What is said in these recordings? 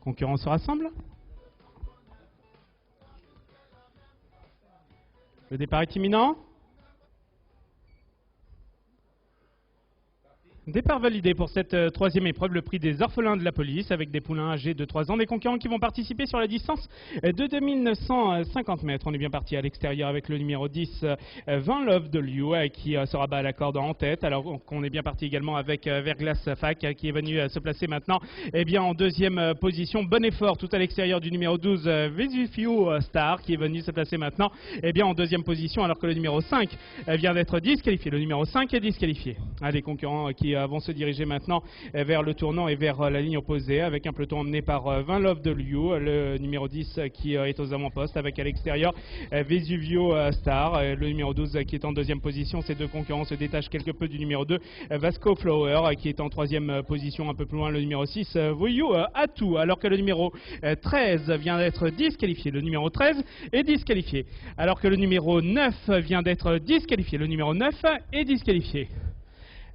Concurrents se rassemblent. Le départ est imminent. Départ validé pour cette troisième épreuve, le prix des orphelins de la police, avec des poulains âgés de 3 ans, des concurrents qui vont participer sur la distance de 2950 mètres. On est bien parti à l'extérieur avec le numéro 10, 20 Love de Liu, qui se rabat à la corde en tête, alors qu'on est bien parti également avec Verglas Fac, qui est venu se placer maintenant en deuxième position. Bon effort tout à l'extérieur du numéro 12, Vesuvio Star, qui est venu se placer maintenant en deuxième position, alors que le numéro 5 vient d'être disqualifié. Le numéro 5 est disqualifié. Les concurrents qui vont se diriger maintenant vers le tournant et vers la ligne opposée, avec un peloton emmené par 20 Love de Liu, le numéro 10 qui est aux avant-postes, avec à l'extérieur Vesuvio Star, le numéro 12 qui est en deuxième position. Ces deux concurrents se détachent quelque peu du numéro 2, Vasco Flower, qui est en troisième position. Un peu plus loin, le numéro 6, Voyou Atou, alors que le numéro 13 vient d'être disqualifié. Le numéro 13 est disqualifié, alors que le numéro 9 vient d'être disqualifié. Le numéro 9 est disqualifié.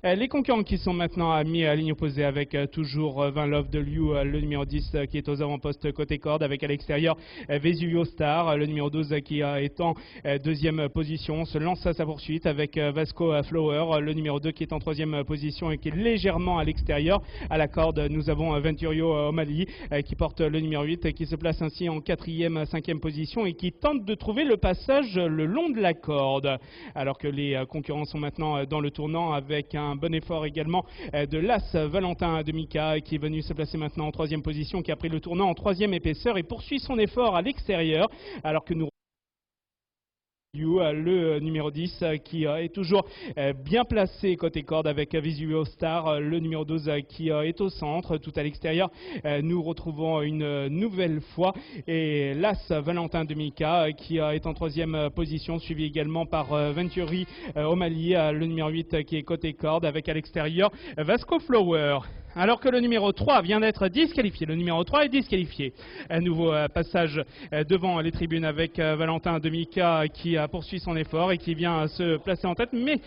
Les concurrents qui sont maintenant mis à ligne opposée, avec toujours 20 Love de Liu, le numéro 10 qui est aux avant-postes côté corde, avec à l'extérieur Vesuvio Star, le numéro 12 qui est en deuxième position. On se lance à sa poursuite avec Vasco Flower, le numéro 2 qui est en troisième position et qui est légèrement à l'extérieur. À la corde, nous avons Venturio O'Malley qui porte le numéro 8, qui se place ainsi en quatrième, cinquième position et qui tente de trouver le passage le long de la corde. Alors que les concurrents sont maintenant dans le tournant, avec un bon effort également de l'As Valentin de Mika, qui est venu se placer maintenant en troisième position, qui a pris le tournant en troisième épaisseur et poursuit son effort à l'extérieur, alors que nous le numéro 10 qui est toujours bien placé côté corde, avec Vesuvio Star, le numéro 12 qui est au centre, tout à l'extérieur. Nous retrouvons une nouvelle fois et l'As Valentin de Mika qui est en troisième position, suivi également par Venturi O'Malley, le numéro 8 qui est côté corde, avec à l'extérieur Vasco Flower. Alors que le numéro 3 vient d'être disqualifié. Le numéro 3 est disqualifié. Un nouveau passage devant les tribunes, avec Valentin de Mika qui poursuit son effort et qui vient se placer en tête, mais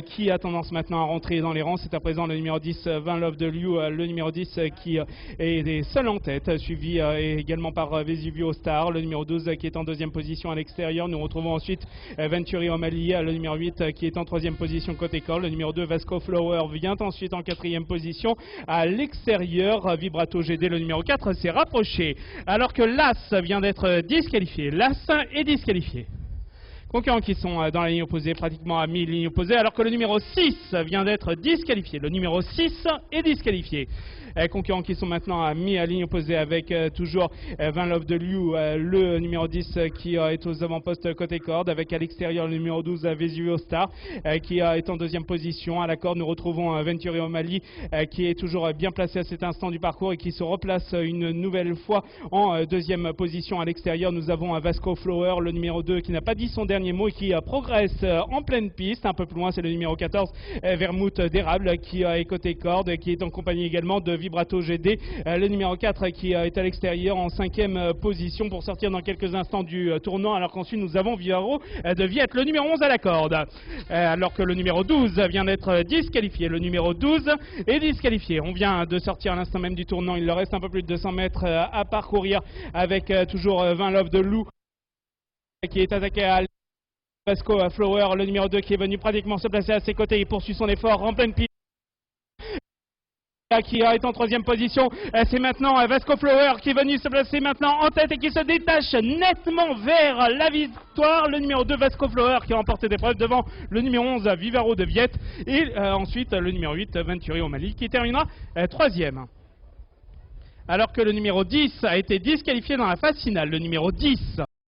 qui a tendance maintenant à rentrer dans les rangs. C'est à présent le numéro 10, 20 Love de Liu, le numéro 10 qui est seul en tête, suivi également par Vesuvio Star, le numéro 12 qui est en deuxième position à l'extérieur. Nous retrouvons ensuite Venturi O'Malley, le numéro 8 qui est en troisième position côté corde. Le numéro 2, Vasco Flower, vient ensuite en quatrième position. À l'extérieur, Vibrato GD, le numéro 4, s'est rapproché, alors que l'As vient d'être disqualifié. L'As est disqualifié. Concurrents qui sont dans la ligne opposée, pratiquement à mi-ligne opposée, alors que le numéro 6 vient d'être disqualifié. Le numéro 6 est disqualifié. Concurrents qui sont maintenant à mi-ligne opposée, avec toujours 20 Love de Liu, le numéro 10 qui est aux avant-postes côté corde, avec à l'extérieur le numéro 12 Vesuvio Star qui est en deuxième position. À la corde, nous retrouvons Venturi O'Malley qui est toujours bien placé à cet instant du parcours et qui se replace une nouvelle fois en deuxième position. À l'extérieur, nous avons Vasco Flower, le numéro 2 qui n'a pas dit son dernier mot et qui progresse en pleine piste. Un peu plus loin, c'est le numéro 14 Vermouth d'Érable qui est côté corde, qui est en compagnie également de Vibrato GD, le numéro 4 qui est à l'extérieur en cinquième position pour sortir dans quelques instants du tournant, alors qu'ensuite nous avons Viaro de Viette, le numéro 11 à la corde, alors que le numéro 12 vient d'être disqualifié. Le numéro 12 est disqualifié. On vient de sortir à l'instant même du tournant. Il leur reste un peu plus de 200 mètres à parcourir, avec toujours 20 Love de Lou qui est attaqué à Vasco Flower, le numéro 2 qui est venu pratiquement se placer à ses côtés. Il poursuit son effort en pleine piste, qui est en troisième position. C'est maintenant Vasco Flower qui est venu se placer maintenant en tête et qui se détache nettement vers la victoire. Le numéro 2 Vasco Flower qui a remporté l'épreuve devant le numéro 11 Vivaro de Viette, et ensuite le numéro 8 Venturi O'Malley qui terminera troisième. Alors que le numéro 10 a été disqualifié dans la phase finale. Le numéro 10